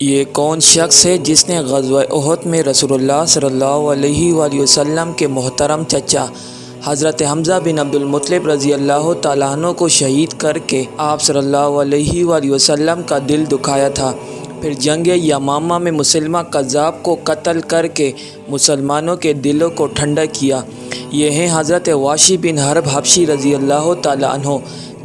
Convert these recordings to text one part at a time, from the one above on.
یہ کون شخص ہے جس نے غزوہ احد میں رسول اللہ صلی اللہ علیہ وآلہ وسلم کے محترم چچا حضرت حمزہ بن عبد المطلب رضی اللہ تعالیٰ عنہ کو شہید کر کے آپ صلی اللہ علیہ وآلہ وسلم کا دل دکھایا تھا؟ پھر جنگ یمامہ میں مسلمہ قذاب کو قتل کر کے مسلمانوں کے دلوں کو ٹھنڈا کیا۔ یہ ہیں حضرت واشی بن حرب حبشی رضی اللہ تعالیٰ عنہ،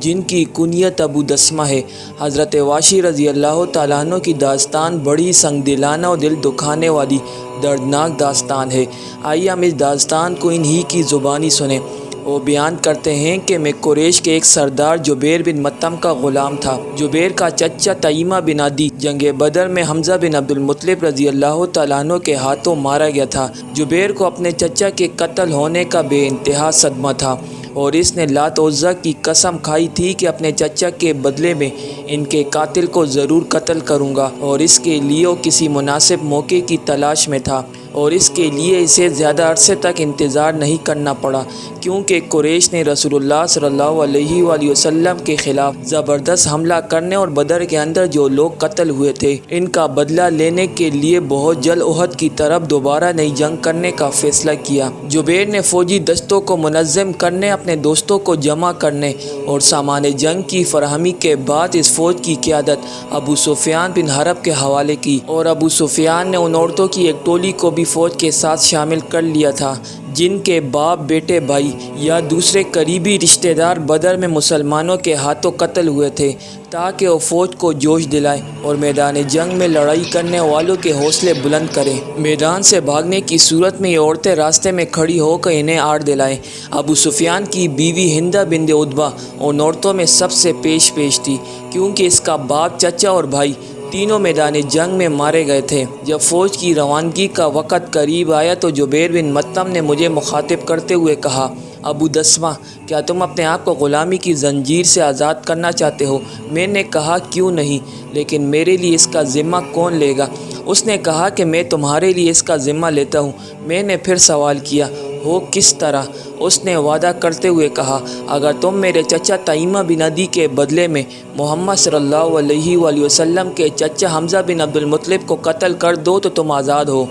جن کی کنیت ابو دسمہ ہے۔ حضرت واشی رضی اللہ تعالیٰ عنہ کی داستان بڑی سنگ دلانہ اور دل دکھانے والی دردناک داستان ہے۔ آئیے ہم اس داستان کو انہی کی زبانی سنیں۔ وہ بیان کرتے ہیں کہ میں قریش کے ایک سردار جبیر بن مطعم کا غلام تھا۔ جبیر کا چچا تیمہ بن عدی جنگ بدر میں حمزہ بن عبد المطلب رضی اللہ تعالیٰ عنہ کے ہاتھوں مارا گیا تھا۔ جبیر کو اپنے چچا کے قتل ہونے کا بے انتہا صدمہ تھا اور اس نے لات عزیٰ کی قسم کھائی تھی کہ اپنے چچا کے بدلے میں ان کے قاتل کو ضرور قتل کروں گا، اور اس کے لیے وہ کسی مناسب موقع کی تلاش میں تھا، اور اس کے لیے اسے زیادہ عرصے تک انتظار نہیں کرنا پڑا، کیونکہ قریش نے رسول اللہ صلی اللہ علیہ وآلہ وسلم کے خلاف زبردست حملہ کرنے اور بدر کے اندر جو لوگ قتل ہوئے تھے ان کا بدلہ لینے کے لیے بہت جلد احد کی طرف دوبارہ نئی جنگ کرنے کا فیصلہ کیا۔ جبیر نے فوجی دستوں کو منظم کرنے، اپنے دوستوں کو جمع کرنے اور سامان جنگ کی فراہمی کے بعد اس فوج کی قیادت ابو سفیان بن حرب کے حوالے کی، اور ابو سفیان نے ان عورتوں کی ایک ٹولی کو بھی فوج کے ساتھ شامل کر لیا تھا جن کے باپ، بیٹے، بھائی یا دوسرے قریبی رشتہ دار بدر میں مسلمانوں کے ہاتھوں قتل ہوئے تھے، تاکہ وہ فوج کو جوش دلائیں اور میدان جنگ میں لڑائی کرنے والوں کے حوصلے بلند کریں۔ میدان سے بھاگنے کی صورت میں یہ عورتیں راستے میں کھڑی ہو کر انہیں آڑ دلائیں۔ ابو سفیان کی بیوی ہندہ بنت عتبہ ان عورتوں میں سب سے پیش تھی، کیونکہ اس کا باپ، چچا اور بھائی تینوں میدان جنگ میں مارے گئے تھے۔ جب فوج کی روانگی کا وقت قریب آیا تو جبیر بن مطعم نے مجھے مخاطب کرتے ہوئے کہا، ابو دسمہ، کیا تم اپنے آپ کو غلامی کی زنجیر سے آزاد کرنا چاہتے ہو؟ میں نے کہا، کیوں نہیں، لیکن میرے لیے اس کا ذمہ کون لے گا؟ اس نے کہا کہ میں تمہارے لیے اس کا ذمہ لیتا ہوں۔ میں نے پھر سوال کیا، ہو کس طرح؟ اس نے وعدہ کرتے ہوئے کہا، اگر تم میرے چچا تیمہ بن عدی کے بدلے میں محمد صلی اللہ علیہ وآلہ وسلم کے چچا حمزہ بن عبد المطلب کو قتل کر دو تو تم آزاد ہو۔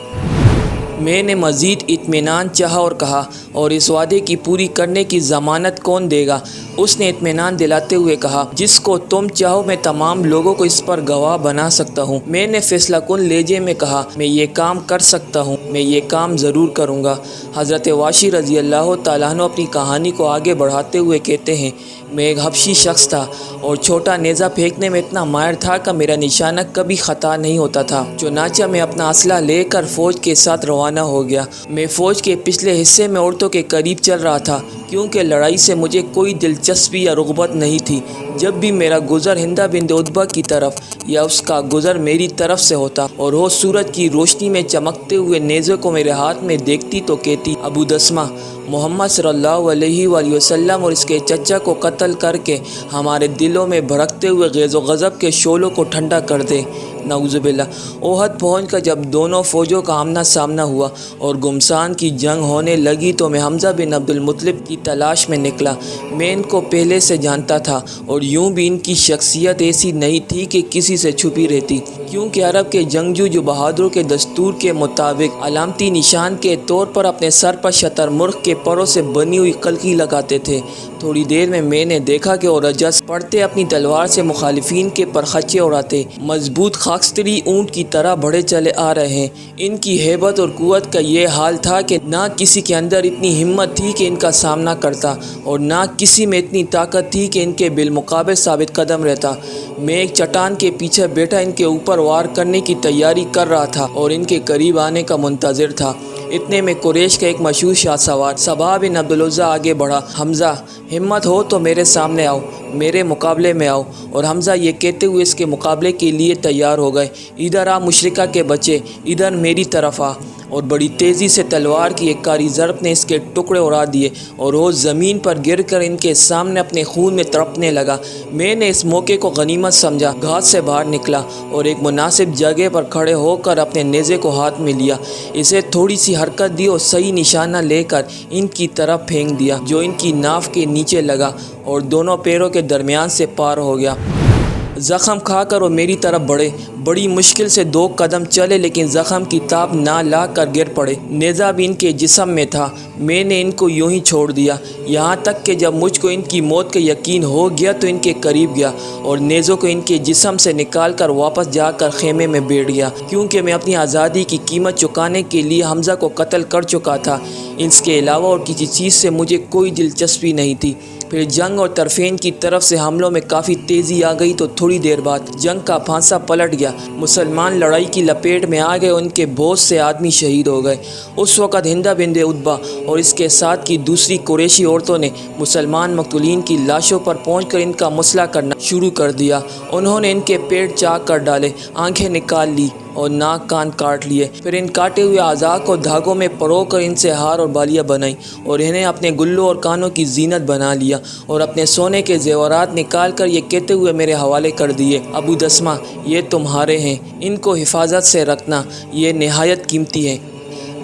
میں نے مزید اطمینان چاہا اور کہا، اور اس وعدے کی پوری کرنے کی ضمانت کون دے گا؟ اس نے اطمینان دلاتے ہوئے کہا، جس کو تم چاہو، میں تمام لوگوں کو اس پر گواہ بنا سکتا ہوں۔ میں نے فیصلہ کن لہجے میں کہا، میں یہ کام کر سکتا ہوں، میں یہ کام ضرور کروں گا۔ حضرت واشی رضی اللہ تعالیٰ عنہ اپنی کہانی کو آگے بڑھاتے ہوئے کہتے ہیں، میں ایک حبشی شخص تھا اور چھوٹا نیزہ پھینکنے میں اتنا ماہر تھا کہ میرا نشانہ کبھی خطا نہیں ہوتا تھا۔ چنانچہ میں اپنا اسلحہ لے کر فوج کے ساتھ روانہ ہو گیا۔ میں فوج کے پچھلے حصے میں عورتوں کے قریب چل رہا تھا، کیونکہ لڑائی سے مجھے کوئی دلچسپی یا رغبت نہیں تھی۔ جب بھی میرا گزر ہندہ بنت عتبہ کی طرف یا اس کا گزر میری طرف سے ہوتا اور وہ سورج کی روشنی میں چمکتے ہوئے نیزے کو میرے ہاتھ میں دیکھتی تو کہتی، ابو دسمہ، محمد صلی اللہ علیہ وآلہ وسلم اور اس کے چچا کو قتل کر کے ہمارے دلوں میں بھڑکتے ہوئے غیظ و غضب کے شعلوں کو ٹھنڈا کر دے۔ نعوذ باللہ۔ احد پہنچ کر جب دونوں فوجوں کا آمنا سامنا ہوا اور گھمسان کی جنگ ہونے لگی تو میں حمزہ بن عبد المطلب کی تلاش میں نکلا۔ میں ان کو پہلے سے جانتا تھا، اور یوں بھی ان کی شخصیت ایسی نہیں تھی کہ کسی سے چھپی رہتی، کیونکہ عرب کے جنگجو جو بہادروں کے دستور کے مطابق علامتی نشان کے طور پر اپنے سر پر شتر مرغ کے پروں سے بنی ہوئی قلقی لگاتے تھے۔ تھوڑی دیر میں نے دیکھا کہ وہ رجس پڑتے اپنی تلوار سے مخالفین کے پرخچے اڑاتے مضبوط خاکستری اونٹ کی طرح بڑھے چلے آ رہے ہیں۔ ان کی ہیبت اور قوت کا یہ حال تھا کہ نہ کسی کے اندر اتنی ہمت تھی کہ ان کا سامنا کرتا، اور نہ کسی میں اتنی طاقت تھی کہ ان کے بالمقابل ثابت قدم رہتا۔ میں ایک چٹان کے پیچھے بیٹھا ان کے اوپر وار کرنے کی تیاری کر رہا تھا اور ان کے قریب آنے کا منتظر تھا۔ اتنے میں قریش کا ایک مشہور شاہ سوار صباح بن عبد العزیٰ آگے بڑھا، حمزہ، ہمت ہو تو میرے سامنے آؤ، میرے مقابلے میں آؤ۔ اور حمزہ یہ کہتے ہوئے اس کے مقابلے کے لیے تیار ہو گئے۔ ادھر آ مشرکہ کے بچے، ادھر میری طرف آ۔ اور بڑی تیزی سے تلوار کی ایک کاری ضرب نے اس کے ٹکڑے اڑا دیے اور وہ زمین پر گر کر ان کے سامنے اپنے خون میں تڑپنے لگا۔ میں نے اس موقع کو غنیمت سمجھا، گھات سے باہر نکلا اور ایک مناسب جگہ پر کھڑے ہو کر اپنے نیزے کو ہاتھ میں لیا، اسے تھوڑی سی حرکت دی اور صحیح نشانہ لے کر ان کی طرف پھینک دیا، جو ان کی ناف کے نیچے لگا اور دونوں پیروں کے درمیان سے پار ہو گیا۔ زخم کھا کر وہ میری طرف بڑھے، بڑی مشکل سے 2 قدم چلے لیکن زخم کی تاب نہ لا کر گر پڑے۔ نیزہ بھی ان کے جسم میں تھا، میں نے ان کو یوں ہی چھوڑ دیا، یہاں تک کہ جب مجھ کو ان کی موت کا یقین ہو گیا تو ان کے قریب گیا اور نیزوں کو ان کے جسم سے نکال کر واپس جا کر خیمے میں بیٹھ گیا، کیونکہ میں اپنی آزادی کی قیمت چکانے کے لیے حمزہ کو قتل کر چکا تھا۔ اس کے علاوہ اور کسی چیز سے مجھے کوئی دلچسپی نہیں تھی۔ پھر جنگ اور طرفین کی طرف سے حملوں میں کافی تیزی آ گئی تو تھوڑی دیر بعد جنگ کا پھانسا پلٹ گیا، مسلمان لڑائی کی لپیٹ میں آ گئے، ان کے بہت سے آدمی شہید ہو گئے۔ اس وقت ہندہ بنت عتبہ اور اس کے ساتھ کی دوسری قریشی عورتوں نے مسلمان مقتولین کی لاشوں پر پہنچ کر ان کا مسئلہ کرنا شروع کر دیا۔ انہوں نے ان کے پیٹ چاک کر ڈالے، آنکھیں نکال لی اور ناک کان کاٹ لیے، پھر ان کاٹے ہوئے اعضاء کو دھاگوں میں پرو کر ان سے ہار اور بالیاں بنائیں اور انہیں اپنے گلوں اور کانوں کی زینت بنا لیا اور اپنے سونے کے زیورات نکال کر یہ کہتے ہوئے میرے حوالے کر دیے، ابو دسمہ یہ تمہارے ہیں، ان کو حفاظت سے رکھنا، یہ نہایت قیمتی ہیں۔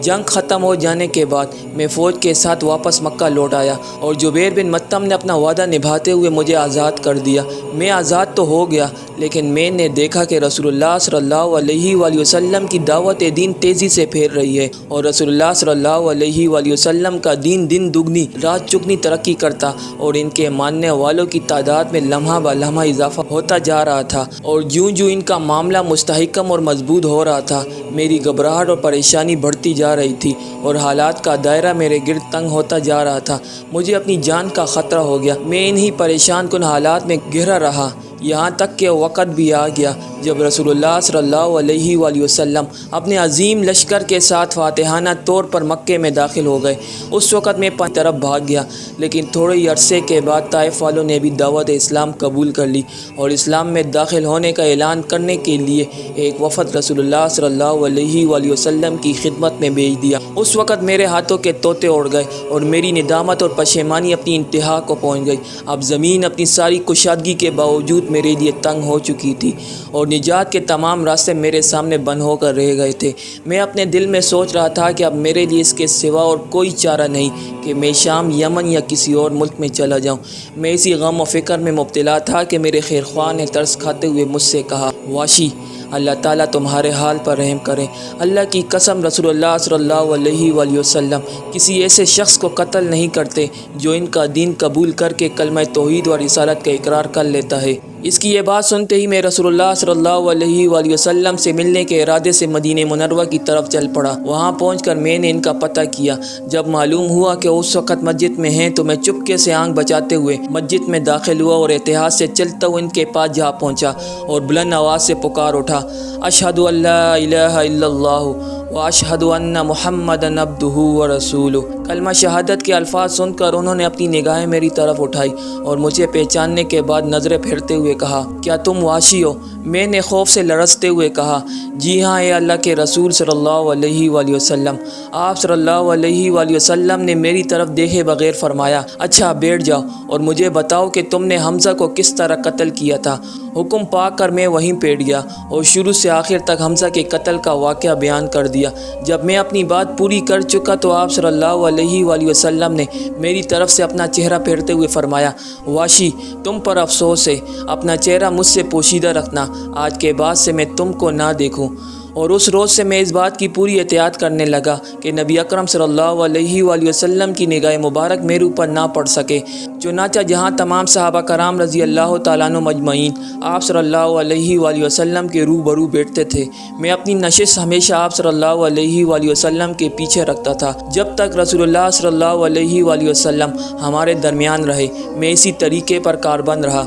جنگ ختم ہو جانے کے بعد میں فوج کے ساتھ واپس مکہ لوٹ آیا اور جبیر بن مطعم نے اپنا وعدہ نبھاتے ہوئے مجھے آزاد کر دیا۔ میں آزاد تو ہو گیا لیکن میں نے دیکھا کہ رسول اللہ صلی اللہ علیہ وآلہ وسلم کی دعوت دین تیزی سے پھیل رہی ہے اور رسول اللہ صلی اللہ علیہ وآلہ وسلم کا دین دن دگنی رات چگنی ترقی کرتا اور ان کے ماننے والوں کی تعداد میں لمحہ بہ لمحہ اضافہ ہوتا جا رہا تھا، اور جوں جوں ان کا معاملہ مستحکم اور مضبوط ہو رہا تھا میری گھبراہٹ اور پریشانی بڑھتی جا رہی تھی اور حالات کا دائرہ میرے گرد تنگ ہوتا جا رہا تھا۔ مجھے اپنی جان کا خطرہ ہو گیا، میں انہی پریشان کن حالات میں گھرا رہا یہاں تک کہ وقت بھی آ گیا جب رسول اللہ صلی اللہ علیہ وآلہ وسلم اپنے عظیم لشکر کے ساتھ فاتحانہ طور پر مکے میں داخل ہو گئے۔ اس وقت میں پنجاب طرف بھاگ گیا، لیکن تھوڑے ہی عرصے کے بعد طائف والوں نے بھی دعوت اسلام قبول کر لی اور اسلام میں داخل ہونے کا اعلان کرنے کے لیے ایک وفد رسول اللہ صلی اللہ علیہ وآلہ وسلم کی خدمت میں بھیج دیا۔ اس وقت میرے ہاتھوں کے طوطے اڑ گئے اور میری ندامت اور پشیمانی اپنی انتہا کو پہنچ گئی۔ اب زمین اپنی ساری کشادگی کے باوجود میرے لیے تنگ ہو چکی تھی اور نجات کے تمام راستے میرے سامنے بند ہو کر رہ گئے تھے۔ میں اپنے دل میں سوچ رہا تھا کہ اب میرے لیے اس کے سوا اور کوئی چارہ نہیں کہ میں شام، یمن یا کسی اور ملک میں چلا جاؤں۔ میں اسی غم و فکر میں مبتلا تھا کہ میرے خیر خواہ نے ترس کھاتے ہوئے مجھ سے کہا، واشی اللہ تعالیٰ تمہارے حال پر رحم کرے، اللہ کی قسم رسول اللہ صلی اللہ علیہ وآلہ وسلم کسی ایسے شخص کو قتل نہیں کرتے جو ان کا دین قبول کر کے کلمہ توحید و رسالت کا اقرار کر لیتا ہے۔ اس کی یہ بات سنتے ہی میں رسول اللہ صلی اللہ علیہ وآلہ وسلم سے ملنے کے ارادے سے مدینہ منورہ کی طرف چل پڑا۔ وہاں پہنچ کر میں نے ان کا پتہ کیا۔ جب معلوم ہوا کہ اس وقت مسجد میں ہیں تو میں چپکے سے آنکھ بچاتے ہوئے مسجد میں داخل ہوا اور احتیاط سے چلتا ہوا ان کے پاس جا پہنچا اور بلند آواز سے پکار اٹھا، اشہد ان لا الہ الا اللہ واشہد ان محمدًا عبدہ ورسولہ۔ کلمہ شہادت کے الفاظ سن کر انہوں نے اپنی نگاہیں میری طرف اٹھائی اور مجھے پہچاننے کے بعد نظریں پھیرتے ہوئے کہا، کیا تم واشی ہو؟ میں نے خوف سے لرزتے ہوئے کہا، جی ہاں اے اللہ کے رسول صلی اللہ علیہ وآلہ وسلم۔ آپ صلی اللہ علیہ وآلہ وسلم نے میری طرف دیکھے بغیر فرمایا، اچھا بیٹھ جاؤ اور مجھے بتاؤ کہ تم نے حمزہ کو کس طرح قتل کیا تھا۔ حکم پا کر میں وہیں بیٹھ گیا اور شروع سے آخر تک حمزہ کے قتل کا واقعہ بیان کر دیا۔ جب میں اپنی بات پوری کر چکا تو آپ صلی اللہ علیہ وآلہ وسلم نے میری طرف سے اپنا چہرہ پھیرتے ہوئے فرمایا، واشی تم پر افسوس ہے، اپنا چہرہ مجھ سے پوشیدہ رکھنا، آج کے بعد سے میں تم کو نہ دیکھوں۔ اور اس روز سے میں اس بات کی پوری احتیاط کرنے لگا کہ نبی اکرم صلی اللہ علیہ وآلہ وسلم کی نگاہ مبارک میرے اوپر نہ پڑ سکے۔ چنانچہ جہاں تمام صحابہ کرام رضی اللہ تعالیٰ عنہ مجمعین آپ صلی اللہ علیہ وآلہ وسلم کے روبرو بیٹھتے تھے، میں اپنی نشست ہمیشہ آپ صلی اللہ علیہ وآلہ وسلم کے پیچھے رکھتا تھا جب تک رسول اللہ صلی اللہ علیہ وآلہ وسلم ہمارے درمیان رہے۔ میں اسی طریقے پر کاربند رہا۔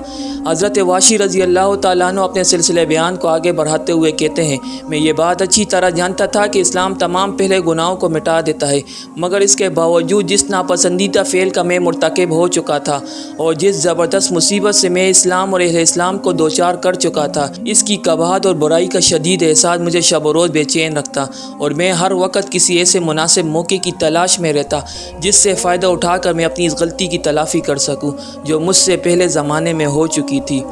حضرت واشی رضی اللہ تعالیٰ عنہ اپنے سلسلہ بیان کو آگے بڑھاتے ہوئے کہتے ہیں، میں یہ بات اچھی طرح جانتا تھا کہ اسلام تمام پہلے گناہوں کو مٹا دیتا ہے، مگر اس کے باوجود جس ناپسندیدہ فعل کا میں مرتکب ہو چکا تھا اور جس زبردست مصیبت سے میں اسلام اور اہل اسلام کو دوچار کر چکا تھا، اس کی قباحت اور برائی کا شدید احساس مجھے شب و روز بے چین رکھتا اور میں ہر وقت کسی ایسے مناسب موقع کی تلاش میں رہتا جس سے فائدہ اٹھا کر میں اپنی اس غلطی کی تلافی کر سکوں جو مجھ سے پہلے زمانے میں ہو چکی تھی۔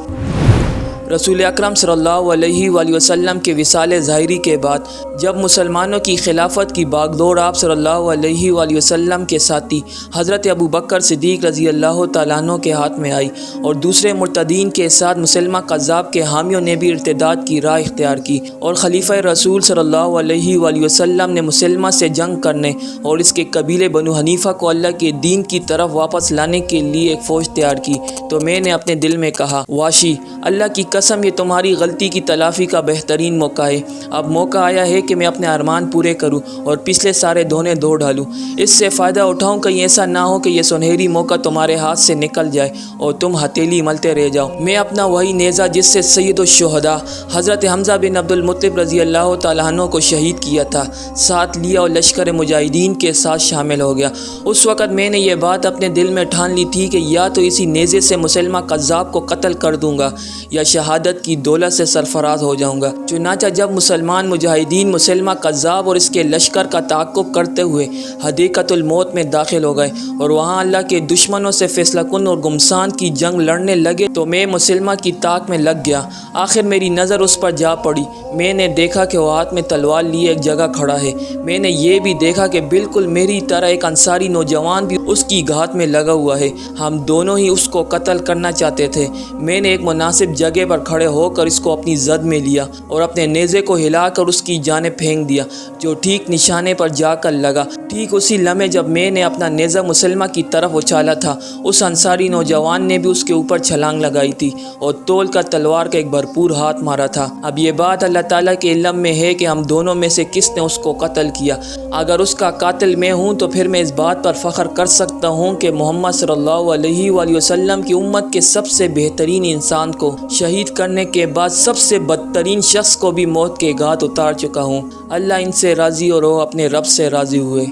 رسول اکرم صلی اللہ علیہ وآلہ وسلم کے وصال ظاہری کے بعد جب مسلمانوں کی خلافت کی باغ دوڑ آپ صلی اللہ علیہ وآلہ وسلم کے ساتھی حضرت ابو بکر صدیق رضی اللہ تعالیٰ عنہ کے ہاتھ میں آئی اور دوسرے مرتدین کے ساتھ مسلمہ قذاب کے حامیوں نے بھی ارتداد کی راہ اختیار کی اور خلیفہ رسول صلی اللہ علیہ وآلہ وسلم نے مسلمہ سے جنگ کرنے اور اس کے قبیلے بنو حنیفہ کو اللہ کے دین کی طرف واپس لانے کے لیے ایک فوج تیار کی، تو میں نے اپنے دل میں کہا، واشی، اللہ کی قسم یہ تمہاری غلطی کی تلافی کا بہترین موقع ہے۔ اب موقع آیا ہے کہ میں اپنے ارمان پورے کروں اور پچھلے سارے دونے دھو ڈالوں، اس سے فائدہ اٹھاؤں، کہیں ایسا نہ ہو کہ یہ سنہری موقع تمہارے ہاتھ سے نکل جائے اور تم ہتھیلی ملتے رہ جاؤ۔ میں اپنا وہی نیزہ جس سے سید الشہداء حضرت حمزہ بن عبد المطلب رضی اللہ تعالیٰ عنہ کو شہید کیا تھا ساتھ لیا اور لشکر مجاہدین کے ساتھ شامل ہو گیا۔ اس وقت میں نے یہ بات اپنے دل میں ٹھان لی تھی کہ یا تو اسی نیزے سے مسلمہ قذاب کو قتل کر دوں گا یا شہادت کی دولت سے سرفراز ہو جاؤں گا۔ چنانچہ جب مسلمان مجاہدین مسلمہ قذاب اور اس کے لشکر کا تعاقب کرتے ہوئے حدیقۃ الموت میں داخل ہو گئے اور وہاں اللہ کے دشمنوں سے فیصلہ کن اور گمسان کی جنگ لڑنے لگے تو میں مسلمہ کی طاق میں لگ گیا۔ آخر میری نظر اس پر جا پڑی، میں نے دیکھا کہ وہ ہاتھ میں تلوار لیے ایک جگہ کھڑا ہے۔ میں نے یہ بھی دیکھا کہ بالکل میری طرح ایک انصاری نوجوان بھی اس کی گھات میں لگا ہوا ہے۔ ہم دونوں ہی اس کو قتل کرنا چاہتے تھے۔ میں نے ایک مناسب جگہ پر کھڑے ہو کر اس کو اپنی زد میں لیا اور اپنے نیزے کو ہلا کر اس کی جانب پھینک دیا، جو ٹھیک نشانے پر جا کر لگا۔ ٹھیک اسی لمحے جب میں نے اپنا نیزہ مسلمہ کی طرف اچھالا تھا، اس انصاری نوجوان نے بھی اس کے اوپر چھلانگ لگائی تھی اور تول کر تلوار کا ایک بھرپور ہاتھ مارا تھا۔ اب یہ بات اللہ تعالیٰ کے علم میں ہے کہ ہم دونوں میں سے کس نے اس کو قتل کیا۔ اگر اس کا قاتل میں ہوں تو پھر میں اس بات پر فخر کر سکتا ہوں کہ محمد صلی اللہ علیہ وآلہ وسلم کی امت کے سب سے بہترین انسان کو شہید کرنے کے بعد سب سے بدترین شخص کو بھی موت کے گھات اتار چکا ہوں۔ اللہ ان سے راضی اور وہ اپنے رب سے راضی ہوئے۔